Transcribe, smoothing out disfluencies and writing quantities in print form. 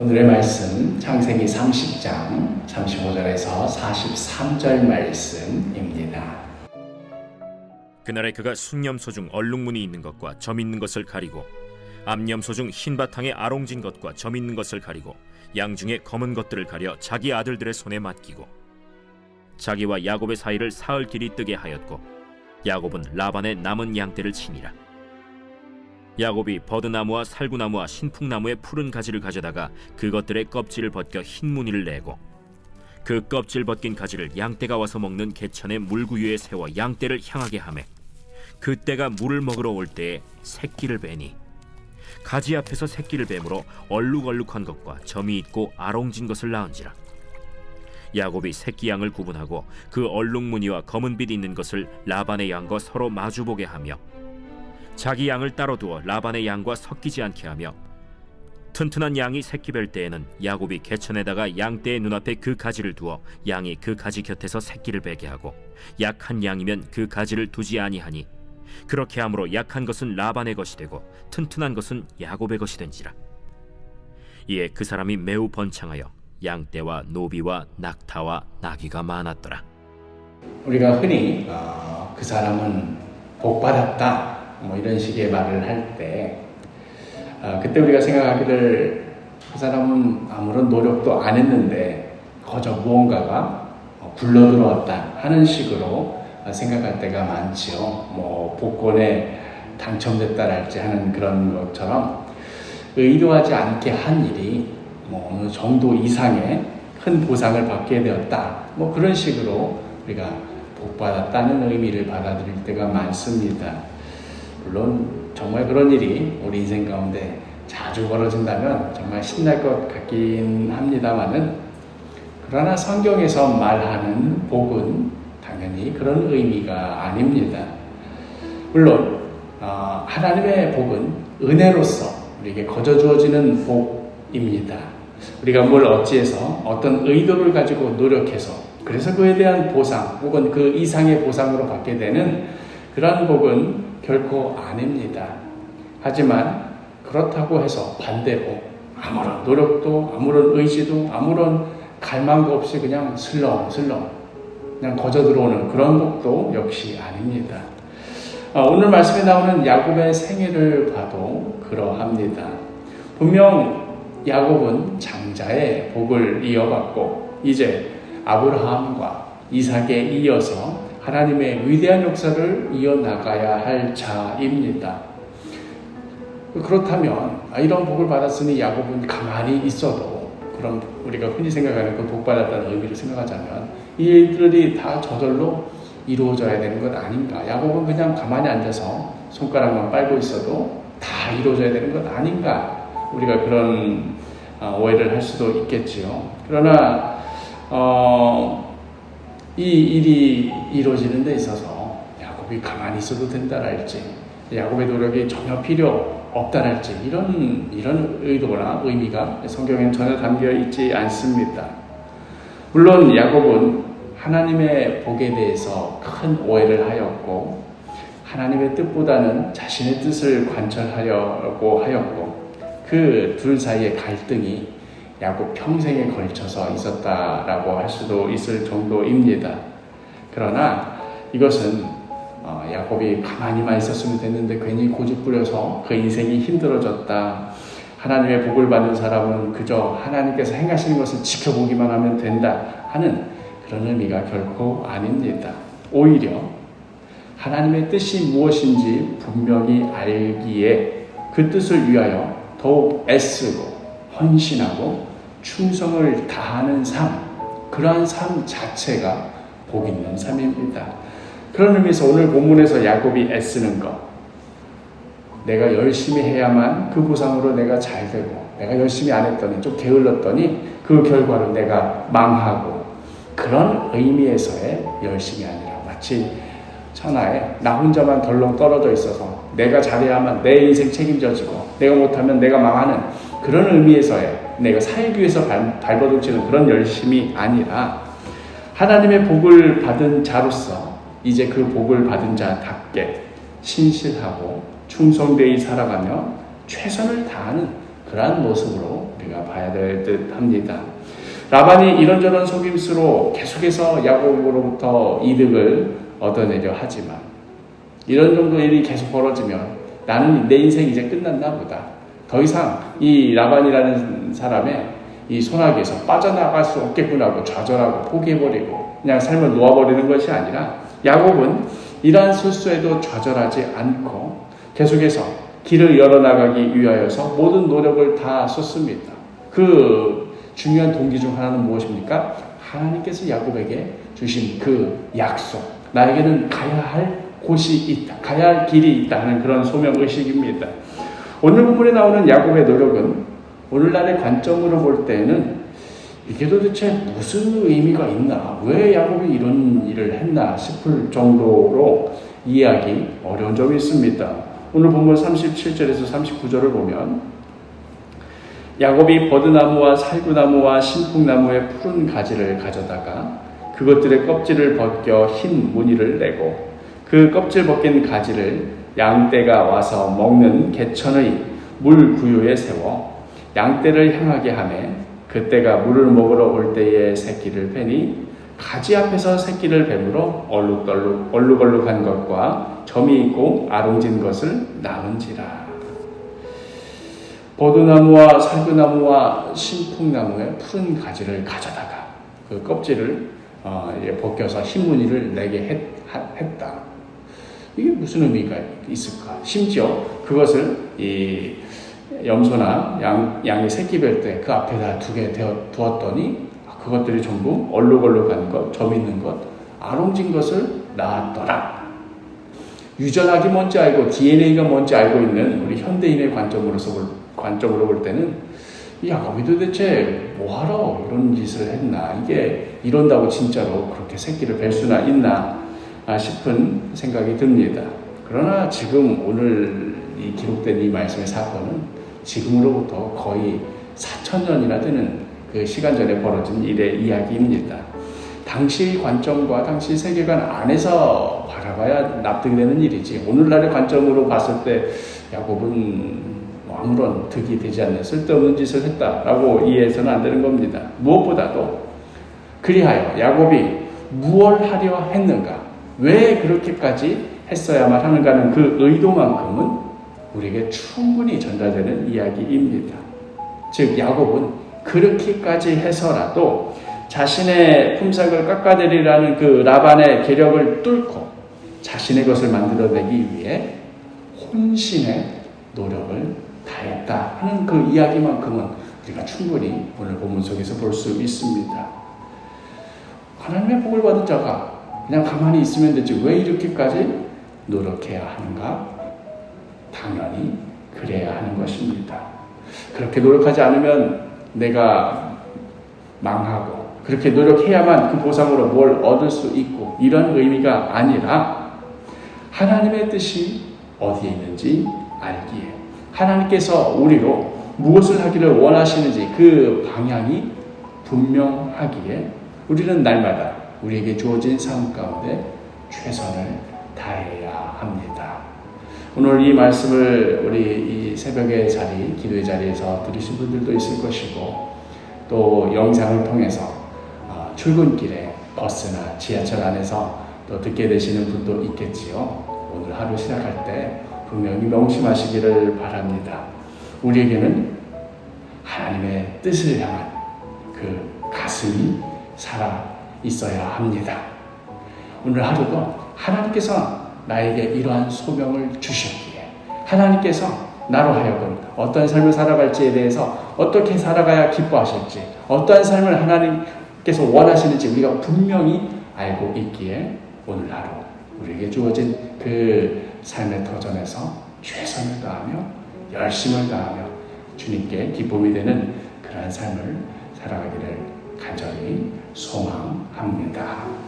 오늘의 말씀 창세기 30장 35절에서 43절 말씀입니다. 그날에 그가 숭염소 중 얼룩무늬 있는 것과 점 있는 것을 가리고 암염소 중 흰 바탕에 아롱진 것과 점 있는 것을 가리고 양 중에 검은 것들을 가려 자기 아들들의 손에 맡기고 자기와 야곱의 사이를 사흘 길이 뜨게 하였고 야곱은 라반의 남은 양떼를 치니라. 야곱이 버드나무와 살구나무와 신풍나무의 푸른 가지를 가져다가 그것들의 껍질을 벗겨 흰 무늬를 내고 그 껍질 벗긴 가지를 양떼가 와서 먹는 개천의 물구유에 세워 양떼를 향하게 하매 그때가 물을 먹으러 올 때에 새끼를 베니 가지 앞에서 새끼를 뱀으로 얼룩얼룩한 것과 점이 있고 아롱진 것을 낳은지라. 야곱이 새끼 양을 구분하고 그 얼룩무늬와 검은빛 있는 것을 라반의 양과 서로 마주보게 하며 자기 양을 따로 두어 라반의 양과 섞이지 않게 하며 튼튼한 양이 새끼 뵐 때에는 야곱이 개천에다가 양떼의 눈앞에 그 가지를 두어 양이 그 가지 곁에서 새끼를 베게 하고 약한 양이면 그 가지를 두지 아니하니 그렇게 함으로 약한 것은 라반의 것이 되고 튼튼한 것은 야곱의 것이 된지라. 이에 그 사람이 매우 번창하여 양떼와 노비와 낙타와 나귀가 많았더라. 우리가 흔히 그 사람은 복받았다 이런 식의 말을 할 때 그때 우리가 생각하기를 그 사람은 아무런 노력도 안 했는데 거저 무언가가 굴러들어왔다 하는 식으로 생각할 때가 많지요. 복권에 당첨됐다랄지 하는 그런 것처럼 의도하지 않게 한 일이 어느 정도 이상의 큰 보상을 받게 되었다 그런 식으로 우리가 복받았다는 의미를 받아들일 때가 많습니다. 물론 정말 그런 일이 우리 인생 가운데 자주 벌어진다면 정말 신날 것 같긴 합니다만은 그러나 성경에서 말하는 복은 당연히 그런 의미가 아닙니다. 물론 하나님의 복은 은혜로서 우리에게 거저 주어지는 복입니다. 우리가 뭘 어찌해서 어떤 의도를 가지고 노력해서 그래서 그에 대한 보상 혹은 그 이상의 보상으로 받게 되는 그러한 복은 결코 아닙니다. 하지만 그렇다고 해서 반대로 아무런 노력도 아무런 의지도 아무런 갈망도 없이 그냥 슬렁슬렁 그냥 거저 들어오는 그런 복도 역시 아닙니다. 오늘 말씀에 나오는 야곱의 생애를 봐도 그러합니다. 분명 야곱은 장자의 복을 이어받고 이제 아브라함과 이삭에 이어서 하나님의 위대한 역사를 이어나가야 할 자입니다. 그렇다면 이런 복을 받았으니 야곱은 가만히 있어도 그런 우리가 흔히 생각하는 그 복받았다는 의미를 생각하자면 이 일들이 다 저절로 이루어져야 되는 것 아닌가. 야곱은 그냥 가만히 앉아서 손가락만 빨고 있어도 다 이루어져야 되는 것 아닌가. 우리가 그런 오해를 할 수도 있겠지요. 그러나 이 일이 이루어지는 데 있어서 야곱이 가만히 있어도 된다랄지 야곱의 노력이 전혀 필요 없다랄지 이런 의도나 의미가 성경에는 전혀 담겨 있지 않습니다. 물론 야곱은 하나님의 복에 대해서 큰 오해를 하였고 하나님의 뜻보다는 자신의 뜻을 관철하려고 하였고 그 둘 사이의 갈등이 야곱 평생에 걸쳐서 있었다라고 할 수도 있을 정도입니다. 그러나 이것은 야곱이 가만히만 있었으면 됐는데 괜히 고집부려서 그 인생이 힘들어졌다. 하나님의 복을 받는 사람은 그저 하나님께서 행하시는 것을 지켜보기만 하면 된다 하는 그런 의미가 결코 아닙니다. 오히려 하나님의 뜻이 무엇인지 분명히 알기에 그 뜻을 위하여 더욱 애쓰고 헌신하고 충성을 다하는 삶, 그러한 삶 자체가 복 있는 삶입니다. 그런 의미에서 오늘 본문에서 야곱이 애쓰는 것, 내가 열심히 해야만 그 보상으로 내가 잘 되고 내가 열심히 안 했더니 좀 게을렀더니 그 결과로 내가 망하고 그런 의미에서의 열심이 아니라 마치 천하에 나 혼자만 덜렁 떨어져 있어서 내가 잘해야만 내 인생 책임져지고 내가 못하면 내가 망하는 그런 의미에서의 내가 살기 위해서 발버둥치는 그런 열심이 아니라 하나님의 복을 받은 자로서 이제 그 복을 받은 자답게 신실하고 충성되이 살아가며 최선을 다하는 그러한 모습으로 우리가 봐야 될 듯 합니다. 라반이 이런저런 속임수로 계속해서 야곱으로부터 이득을 얻어내려 하지만 이런 정도 일이 계속 벌어지면 나는 내 인생 이제 끝났나 보다. 더 이상 이 라반이라는 사람의 이 손아귀에서 빠져나갈 수 없겠구나 하고 좌절하고 포기해버리고 그냥 삶을 놓아버리는 것이 아니라 야곱은 이러한 실수에도 좌절하지 않고 계속해서 길을 열어나가기 위하여서 모든 노력을 다 썼습니다. 그 중요한 동기 중 하나는 무엇입니까? 하나님께서 야곱에게 주신 그 약속, 나에게는 가야 할 곳이 있다, 가야 할 길이 있다 하는 그런 소명의식입니다. 오늘 본문에 나오는 야곱의 노력은 오늘날의 관점으로 볼 때는 이게 도대체 무슨 의미가 있나, 왜 야곱이 이런 일을 했나 싶을 정도로 이해하기 어려운 점이 있습니다. 오늘 본문 37절에서 39절을 보면 야곱이 버드나무와 살구나무와 신풍나무의 푸른 가지를 가져다가 그것들의 껍질을 벗겨 흰 무늬를 내고 그 껍질 벗긴 가지를 양떼가 와서 먹는 개천의 물 구유에 세워 양떼를 향하게 하매 그떼가 물을 먹으러 올 때에 새끼를 빼니 가지 앞에서 새끼를 뱀으로 얼룩얼룩한 것과 점이 있고 아롱진 것을 낳은지라. 버드나무와 살구나무와 신풍나무의 푸른 가지를 가져다가 그 껍질을 벗겨서 흰 무늬를 내게 했다. 이게 무슨 의미가 있을까? 심지어 그것을 이 염소나 양의 새끼 뵐 때 그 앞에다 두었더니 그것들이 전부 얼룩얼룩한 것, 점 있는 것, 아롱진 것을 낳았더라. 유전학이 뭔지 알고 DNA가 뭔지 알고 있는 우리 현대인의 관점으로 볼 때는 이 야곱이 도대체 뭐하러 이런 짓을 했나, 이게 이런다고 진짜로 그렇게 새끼를 뵐 수나 있나 싶은 생각이 듭니다. 그러나 지금 오늘 이 기록된 이 말씀의 사건은 지금으로부터 거의 4,000년이나 되는 그 시간 전에 벌어진 일의 이야기입니다. 당시 관점과 당시 세계관 안에서 바라봐야 납득이 되는 일이지, 오늘날의 관점으로 봤을 때 야곱은 아무런 득이 되지 않는 쓸데없는 짓을 했다라고 이해해서는 안 되는 겁니다. 무엇보다도 그리하여 야곱이 무엇을 하려 했는가, 왜 그렇게까지 했어야만 하는가는 그 의도만큼은 우리에게 충분히 전달되는 이야기입니다. 즉 야곱은 그렇게까지 해서라도 자신의 품삯을 깎아내리라는 그 라반의 계력을 뚫고 자신의 것을 만들어내기 위해 혼신의 노력을 다했다 하는 그 이야기만큼은 우리가 충분히 오늘 본문 속에서 볼 수 있습니다. 하나님의 복을 받은 자가 그냥 가만히 있으면 되지 왜 이렇게까지 노력해야 하는가? 당연히 그래야 하는 것입니다. 그렇게 노력하지 않으면 내가 망하고 그렇게 노력해야만 그 보상으로 뭘 얻을 수 있고 이런 의미가 아니라 하나님의 뜻이 어디에 있는지 알기에, 하나님께서 우리로 무엇을 하기를 원하시는지 그 방향이 분명하기에 우리는 날마다 우리에게 주어진 삶 가운데 최선을 다해야 합니다. 오늘 이 말씀을 우리 이 새벽의 자리, 기도의 자리에서 들으신 분들도 있을 것이고 또 영상을 통해서 출근길에 버스나 지하철 안에서 또 듣게 되시는 분도 있겠지요. 오늘 하루 시작할 때 분명히 명심하시기를 바랍니다. 우리에게는 하나님의 뜻을 향한 그 가슴이 살아 있어야 합니다. 오늘 하루도 하나님께서 나에게 이러한 소명을 주셨기에 하나님께서 나로 하여금 어떠한 삶을 살아갈지에 대해서 어떻게 살아가야 기뻐하실지, 어떠한 삶을 하나님께서 원하시는지 우리가 분명히 알고 있기에 오늘 하루 우리에게 주어진 그 삶의 터전에서 최선을 다하며 열심을 다하며 주님께 기쁨이 되는 그러한 삶을 살아가기를 간절히 소망합니다.